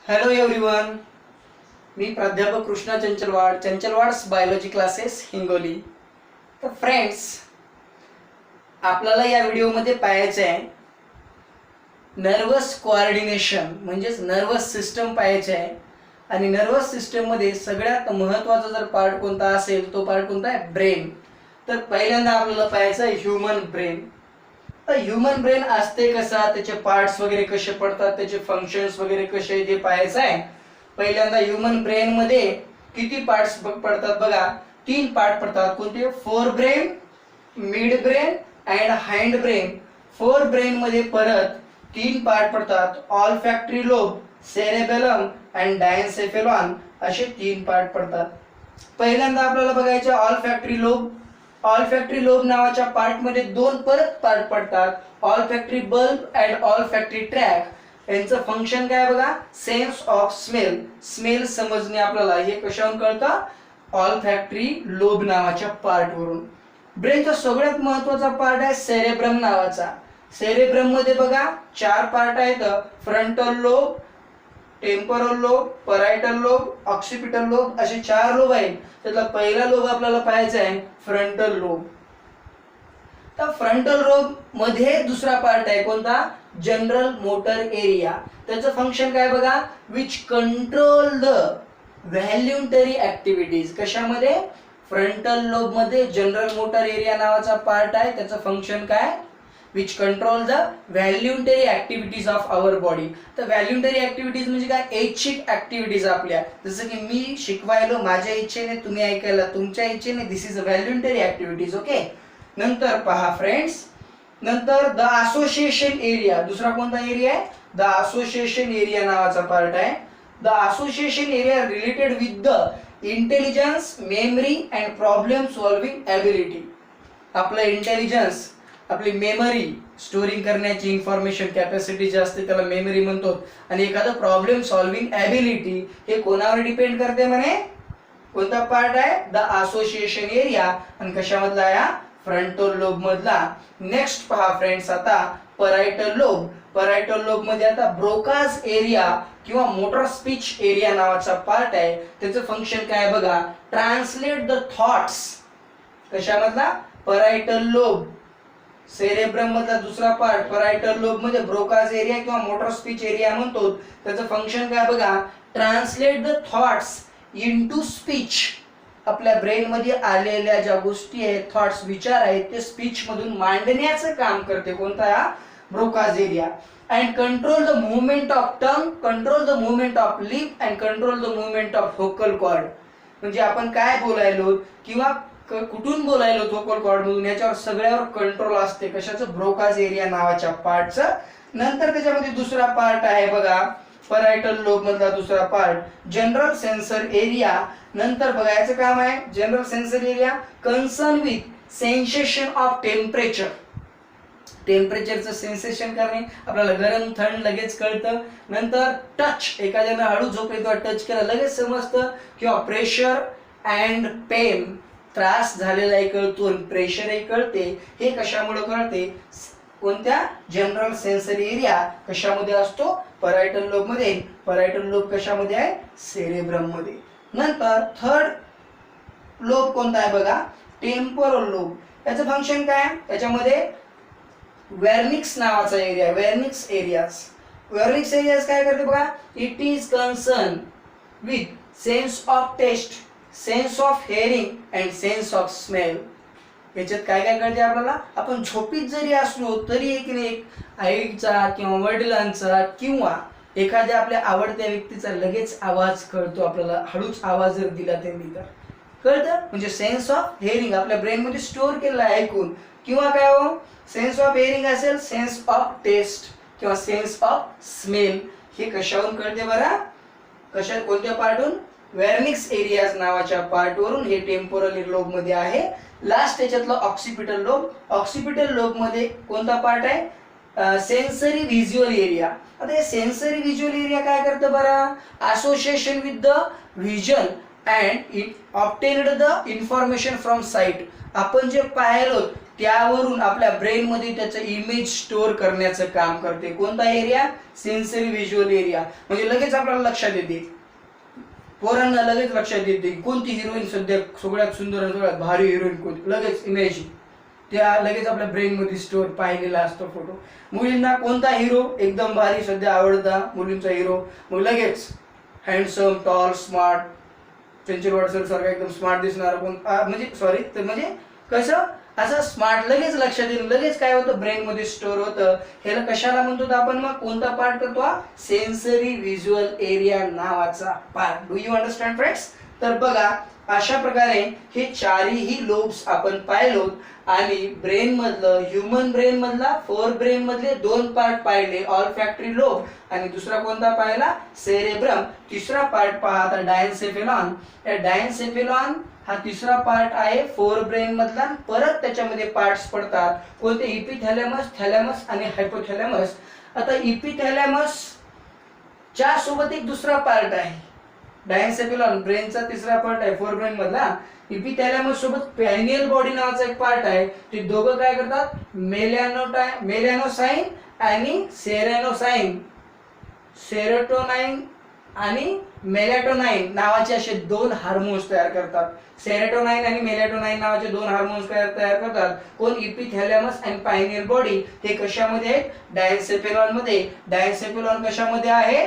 Hello everyone, मी प्राध्यापक Krishna चंचलवाड्स biology classes Hingoli. तर friends, आपल्याला या व्हिडिओमध्ये पाहायचं आहे नर्वस कोऑर्डिनेशन म्हणजेच नर्वस सिस्टम पाहायचे आहे. आणि नर्वस सिस्टममध्ये सगळ्यात महत्त्वाचा जर पार्ट कोणता असेल तो पार्ट कोणता आहे? ब्रेन. तर पहिल्यांदा आपल्याला पाहायचं आहे ह्यूमन ब्रेन. तर ह्यूमन ब्रेन असते कसा, त्याचे पार्ट्स वगैरे कसे पडतात, त्याचे फंक्शन्स वगैरे कसे ते पाहायचं आहे. पहिल्यांदा ह्यूमन ब्रेन मध्ये किती पार्ट्स पडतात बघा. 3 पार्ट पडतात. कोणते? Fore brain, mid brain and hind brain. Fore brain मध्ये परत 3 पार्ट पडतात. ऑलफॅक्टरी लोब, सेरेबेलम अँड डायन्सेफेलॉन असे 3 पार्ट पडतात. पहिल्यांदा आपल्याला बघायचे ऑलफॅक्टरी लोब. ऑलफॅक्टरी लोब नावाच्या पार्ट मध्ये 2 परत पार्ट पडतात. ऑलफॅक्टरी बल्ब अँड ऑलफॅक्टरी ट्रॅक. यांचं फंक्शन काय बघा? Sense of smell. स्मेल समजणे आपल्याला हे कशावरून कळतं? ऑलफॅक्टरी लोब नावाच्या पार्ट वरून. ब्रेनचा सगळ्यात महत्वाचा पार्ट आहे सेरेब्रम नावाचा. सेरेब्रम मध्ये बघा 4 पार्ट आहेत. Frontal lobe, temporal lobe, parietal lobe, occipital lobe असे 4 लोब आहेत. त्यातला पहिला लोब आपल्याला पाहायचा आहे फ्रंटल लोब. तर फ्रंटल लोब मध्ये दुसरा पार्ट आहे कोणता? General motor area. त्याचं फंक्शन काय बघा? Which control the voluntary activities. कशामध्ये? फ्रंटल लोब मध्ये जनरल मोटर एरिया नावाचा पार्ट आहे. त्याचं फंक्शन काय? Which control the voluntary activities of our body. तर व्हॅल्युंटरी ऍक्टिव्हिटीज म्हणजे काय? ऐच्छिक ऍक्टिव्हिटीज आपल्या. जसं की मी शिकवायलो माझ्या इच्छेने, तुम्ही ऐकायला तुमच्या इच्छेने. दिस इज अ व्हॅल्युंटरी ऍक्टिव्हिटीज. ओके. नंतर पहा फ्रेंड्स, नंतर द असोसिएशन एरिया. दुसरा कोणता एरिया आहे? द असोसिएशन एरिया नावाचा पार्ट आहे. The association area related with the intelligence, memory and problem solving ability. आपलं इंटेलिजन्स, आपली मेमरी, स्टोरिंग करण्याची इन्फॉर्मेशन कॅपॅसिटी जी असते त्याला मेमरी म्हणतो. आणि एखादं प्रॉब्लेम सॉल्व्हिंग ॲबिलिटी हे कोणावर डिपेंड करते म्हणे? कोणता पार्ट आहे? The association area. आणि कशामधला आहे? फ्रंटल लोब मधला. नेक्स्ट पहा फ्रेंड्स, आता परायटल लोब. परायटल लोब मध्ये आता ब्रोकाज एरिया किंवा मोटर स्पीच एरिया नावाचा पार्ट आहे. त्याचं फंक्शन काय बघा? Translate the thoughts. कशामधला? Parietal lobe. सेरेब्रम मधला दुसरा पार्ट परायटल लोब मध्ये ब्रोकाज एरिया किंवा मोटर स्पीच एरिया म्हणतो. त्याचं फंक्शन काय बघा? Translate the thoughts into speech. आपल्या ब्रेन मध्ये आलेल्या ज्या गोष्टी आहेत, थॉट्स, विचार आहेत, ते स्पीच मधून मांडण्याचं काम करते. कोणता? Broca's area. And control the movement of tongue, control the movement of lip and control the movement of vocal cord. म्हणजे आपण काय बोलायलो किंवा कुठून बोलायलो व्होकल कॉर्ड मधून, याच्यावर सगळ्यावर कंट्रोल असते. कशाचं? ब्रोकाज एरिया नावाच्या पार्टचं. नंतर त्याच्यामध्ये दुसरा पार्ट आहे बघा, परायटल लोब मधला दुसरा पार्ट जनरल सेन्सर एरिया. नंतर बघायचं काम आहे general sensor area concern with sensation of temperature. टेम्परेचरचं सेन्सेशन करणे, आपल्याला गरम थंड लगेच कळतं. नंतर टच, एखाद्याला हळू झोपले किंवा टच केलं लगेच समजतं. किंवा प्रेशर अँड पेन, त्रास झालेलाही कळतो आणि प्रेशरही कळते. हे कशामुळे कळते? कोणत्या? जनरल सेन्सरी एरिया कशामध्ये असतो? परायटल लोब मध्ये. परायटल लोब कशामध्ये आहे? सेरेब्रम मध्ये. नंतर थर्ड लोब कोणता आहे बघा? Temporal lobe. याचं फंक्शन काय? याच्यामध्ये व्हर्निक्स नावाचा area. Wernicke's areas. Wernicke's areas काय करते बघा? It is concern with sense of taste, sense of hearing and sense of smell. याच्यात काय काय कळते आपल्याला? आपण झोपीत जरी असलो तरी एक आईचा किंवा वडिलांचा किंवा एखाद्या आपल्या आवडत्या व्यक्तीचा लगेच आवाज कळतो आपल्याला. हळूच आवाज जर दिला त्यांनी तर कळतं. म्हणजे सेन्स ऑफ हिअरिंग आपल्या ब्रेन मध्ये स्टोअर केलेला आहे ऐकून. किंवा काय हो? सेन्स ऑफ हिअरिंग असेल, सेन्स ऑफ टेस्ट किंवा सेन्स ऑफ स्मेल. हे कशावरून कळते बरं? कशा कोणत्या पार्टून? व्हर्निक्स एरियाज नावाच्या पार्ट वरून. हे टेम्पोरल लोब मध्ये आहे. लास्ट त्याच्यातलं ऑक्सिपिटल लोब. ऑक्सिपिटल लोब मध्ये कोणता पार्ट आहे? Sensory visual area. आता हे सेन्सरी व्हिज्युअल एरिया काय करतं बरं? Association with the vision and obtained the information from site. आपण जे पाहिलो त्यावरून आपल्या ब्रेन मध्ये त्याचं इमेज स्टोअर करण्याचं काम करते. कोणता एरिया? Sensory visual area. म्हणजे लगेच आपल्याला लक्षात येते, पोरांना लगेच लक्षात येते कोणती हिरोईन सध्या सगळ्यात सुंदर आणि सगळ्यात भारी हिरोईन कोणती, लगेच इमेज त्या लगेच आपल्या ब्रेन मध्ये स्टोअर पाहिलेला असतो फोटो. मुलींना कोणता हिरो एकदम भारी सध्या आवडता मुलींचा हिरो, मग लगेच हँडसम, टॉल, स्मार्ट, चंचल वाडसर सारखा एकदम स्मार्ट दिसणार कोण, म्हणजे सॉरी म्हणजे कसं असं स्मार्ट लगेच लक्षात येईल, लगेच काय होतं ब्रेन मध्ये स्टोअर होतं. ह्याला कशाला म्हणतो आपण? मग कोणता पार्ट करतो? सेन्सरी व्हिज्युअल एरिया नावाचा part. Do you understand friends? तर बघा अशा प्रकारे हे चारही लोब्स आपण पाहिलो आणि ब्रेन मधलं, ह्युमन ब्रेन मधला, फोर ब्रेन मधले दोन पार्ट पाहिले, ऑल्फॅक्टरी लोब आणि दुसरा कोणता पाहिला? सेरेब्रम. तिसरा पार्ट पहा आता डायन्सेफेलॉन. या डायन्सेफेलॉन हा तिसरा पार्ट आहे फोर ब्रेन मधला. परत त्याच्यामध्ये पार्ट्स पडतात कोणते? इपिथॅलॅमस, थॅलॅमस आणि हायपोथॅलॅमस. आता इपिथॅलॅमस च्या सोबत एक दुसरा पार्ट आहे. डायन्सेफेलॉन ब्रेनचा तिसरा पार्ट आहे फोर ब्रेन मधला. इपिथॅलॅमस सोबत पॅनियल बॉडी नावाचा एक पार्ट आहे. ते दोघं काय करतात? मेलॅनोसाइन आणि सेरेनोसाइन, सेरोटोनाइन आणि मेलॅटोनाइन नावाचे असे दोन हार्मोन्स तयार करतात. सेरोटोनाइन आणि मेलॅटोनाइन नावाचे दोन हार्मोन्स तयार करतात कोण? इपिथॅलॅमस आणि पायनियल बॉडी. हे कशामध्ये आहेत? डायन्सेफेलॉन मध्ये. डायन्सेफेलॉन कशामध्ये आहे?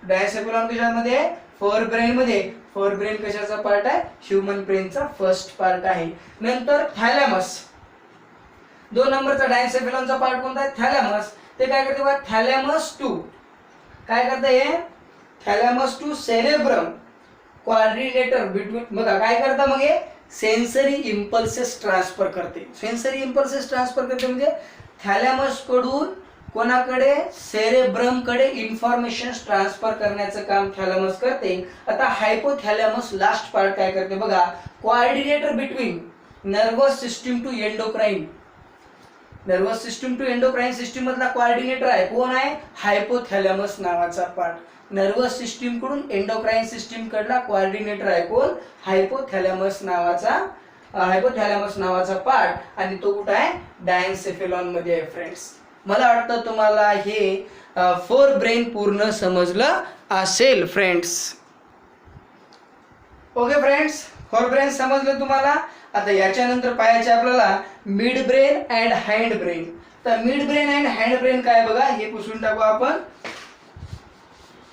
डायन्सेफेलॉन कशामध्ये आहे? फोर ब्रेन मध्ये. फोर ब्रेन कशाचा पार्ट आहे? ह्युमन ब्रेनचा फर्स्ट पार्ट आहे. नंतर थॅलॅमस, 2 नंबरचा डायन्सेफेलॉनचा पार्ट कोणता आहे? थॅलॅमस. ते काय करते बघा? थॅलॅमस टू काय करते? हे थॅलॅमस टू सेरेब्रम कोऑर्डिनेटर बिटवीन. बघा काय करता मग? हे सेन्सरी इम्पल्सेस ट्रान्सफर करते. सेन्सरी इम्पल्सेस ट्रान्सफर करते म्हणजे थॅलॅमस कडून कोणाकडे? सेरेब्रम कडे इन्फॉर्मेशन ट्रान्सफर करण्याचं काम थॅलॅमस करते. आता हायपोथॅलॅमस लास्ट पार्ट काय करते बघा? Coordinator between nervous system to endocrine. Nervous system to endocrine system मधला कोऑर्डिनेटर आहे कोण आहे? हायपोथॅलॅमस नावाचा पार्ट. नर्वस सिस्टीम कडून एंडोक्राइन सिस्टीम कडला कोऑर्डिनेटर आहे कोण? हायपोथॅलॅमस नावाचा पार्ट. आणि तो कुठे आहे? डायन्सेफेलॉन मध्ये आहे फ्रेंड्स. मला वाटतं तुम्हाला हे फोर ब्रेन पूर्ण समजलं असेल friends. Okay friends, forebrain समजलं तुम्हाला. आता याच्यानंतर पाहायचे आपल्याला midbrain and hindbrain. तर midbrain and hindbrain काय बघा, हे पुसून टाकू आपण.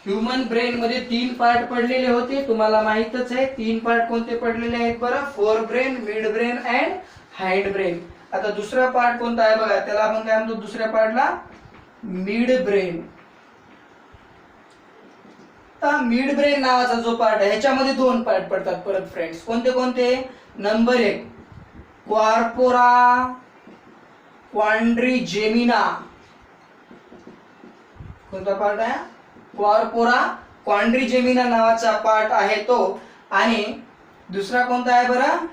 ह्युमन ब्रेन मध्ये 3 पार्ट पडलेले होते, तुम्हाला माहितच आहे. 3 पार्ट कोणते पडलेले आहेत बरं? Fore brain, mid brain and hand brain. आता दुसरा पार्ट कोणता आहे बघा, त्याला आपण काय म्हणतो? दुसऱ्या पार्टला मिड ब्रेन. मिड ब्रेन नावाचा जो पार्ट आहे ह्याच्यामध्ये 2 पार्ट पडतात परत फ्रेंड्स. कोणते कोणते? Number 1 corpora quadrigemina. कोणता पार्ट आहे? कॉर्पोरा क्वाड्रिजेमिना नावाचा पार्ट आहे तो. आणि दुसरा कोणता आहे बरं?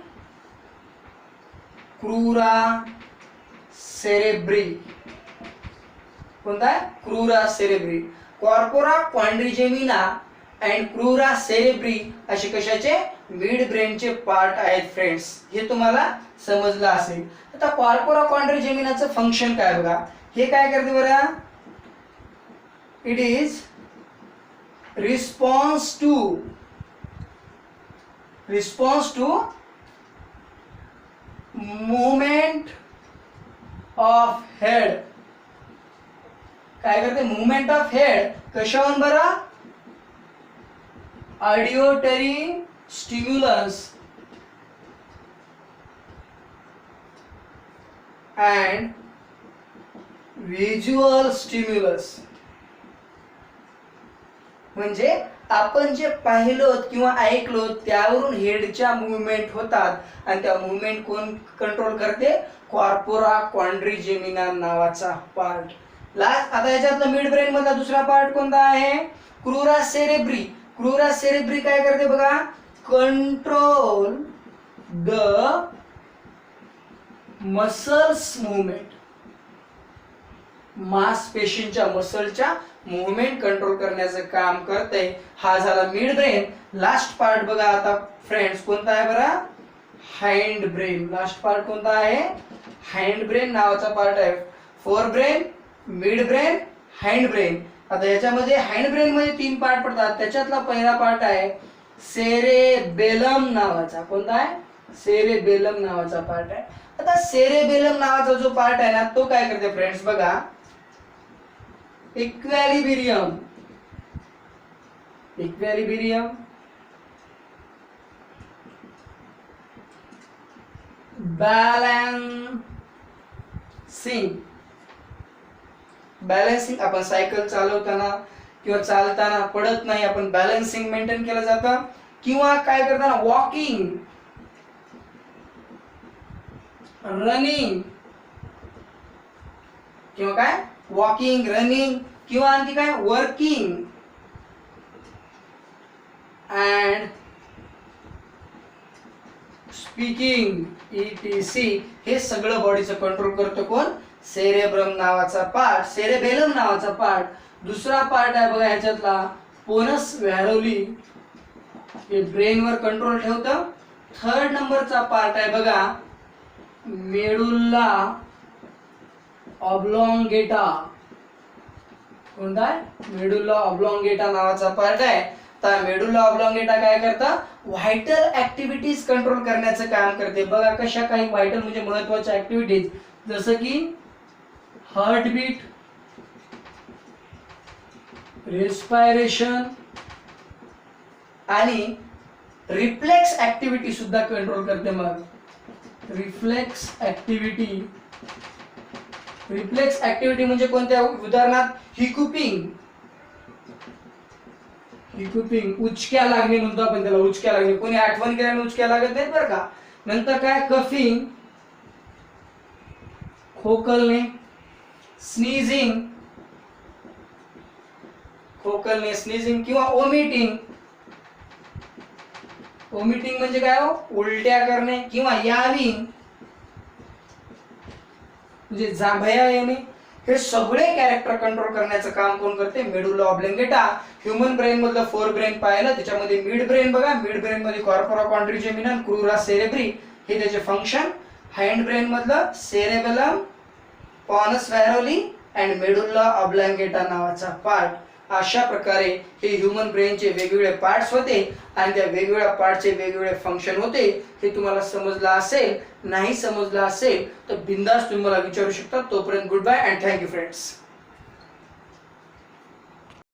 Crura cerebri. कोणता आहे? Crura cerebri. Corpora quadrigemina and crura cerebri असे कशाचे? मिड ब्रेनचे पार्ट आहेत फ्रेंड्स. हे तुम्हाला समजलं असेल. आता कॉर्पोरा क्वाड्रिजेमिनाचं फंक्शन काय बघा. हे काय करते बरं? It is response to movement of head. काय करते? Movement of head. कशावर बरं? Auditory stimulus and visual stimulus. म्हणजे आपण जे पाहिलो किंवा ऐकलो त्यावरून हेडच्या मुवमेंट होतात आणि त्या मुवमेंट कोण कंट्रोल करते? कॉर्पोरा क्वाड्रिजेमिना नावाचा पार्ट. लास्ट आता याच्यातला मिड ब्रेन मधला दुसरा पार्ट कोणता आहे? Crura cerebri. क्रूरा सेरेब्री काय करते बघा? Control the muscles movement. मांसपेशींच्या मसलच्या मुवमेंट कंट्रोल करण्याचं काम करते. हा झाला मिड ब्रेन. लास्ट पार्ट बघा आता फ्रेंड्स कोणता आहे बरं? Hind brain. लास्ट पार्ट कोणता आहे? हाइंड ब्रेन नावाचा पार्ट आहे. Fore brain, mid brain, hind brain. आता याच्यामध्ये हाइंड ब्रेन मध्ये 3 पार्ट पडतात. त्याच्यातला पहिला पार्ट आहे सेरेबेलम नावाचा. कोणता आहे? सेरेबेलम नावाचा पार्ट आहे. आता सेरेबेलम नावाचा जो पार्ट आहे ना तो काय करते फ्रेंड्स बघा, इक्विलिब्रियम बॅलन्सिंग आपण सायकल चालवताना किंवा चालताना पडत नाही, आपण बॅलन्सिंग मेंटेन केलं जातं. किंवा काय करताना वॉकिंग, रनिंग, किंवा काय वॉकिंग, रनिंग, किंवा आणखी काय वर्किंग अँड स्पीकिंग ETC हे सगळं बॉडीचं कंट्रोल करतो कोण? सेरेब्रम नावाचा पार्ट, सेरेबेलम नावाचा पार्ट. दुसरा पार्ट आहे बघा ह्याच्यातला पोनस व्हॅरोली, हे ब्रेनवर कंट्रोल ठेवतं. थर्ड नंबरचा पार्ट आहे बघा मेडुल्ला ऑब्लॉंगेटा. कोणता आहे? मेडुल्ला ऑब्लॉंगेटा नावाचा पार्ट आहे. तर मेडुल्ला ऑब्लॉंगेटा काय करतं? व्हायटल ऍक्टिव्हिटीज कंट्रोल करण्याचं काम करते. बघा कशा काही व्हायटल म्हणजे महत्वाच्या ऍक्टिव्हिटीज, जसं की हार्टबीट, रेस्पायरेशन आणि रिफ्लेक्स ऍक्टिव्हिटी सुद्धा कंट्रोल करते. मग रिफ्लेक्स ऍक्टिव्हिटी म्हणजे कोणत्या? उदाहरणार्थ हिकुपिंग, उचक्या लागणे म्हणतो आपण त्याला, उचक्या लागणे. कोणी आठवण केल्याने उचक्या लागत नाहीत बरं का. नंतर काय कफिंग, खोकलणे, स्नीजिंग, किंवा ओमिटिंग म्हणजे काय हो? उलट्या करणे, किंवा याविंग म्हणजे जांभया येणे. हे सगळे कॅरेक्टर कंट्रोल करण्याचं काम कोण करते? मेडुल्ला ऑब्लॉंगेटा. ह्युमन ब्रेन मधलं 4 ब्रेन पाहिलं, त्याच्यामध्ये मिड ब्रेन बघा, मिड ब्रेन मध्ये कॉर्पोरा कॉन्ड्रिजेमिनल, क्रुरा सेरेब्री हे त्याचे फंक्शन. हाइंड ब्रेन मधलं सेरेबेलम, पोनस व्हॅरोली अँड मेडुल्ला ऑब्लॉंगेटा नावाचा पार्ट. अशा प्रकारे हे ह्युमन ब्रेनचे वेगवेगळे पार्ट्स होते आणि त्या वेगवेगळ्या पार्टचे वेगवेगळे फंक्शन होते. हे तुम्हाला समजलं असेल, नाही समजलं असेल तर बिंदास तुम्ही मला विचारू शकता. तोपर्यंत good bye and thank you friends.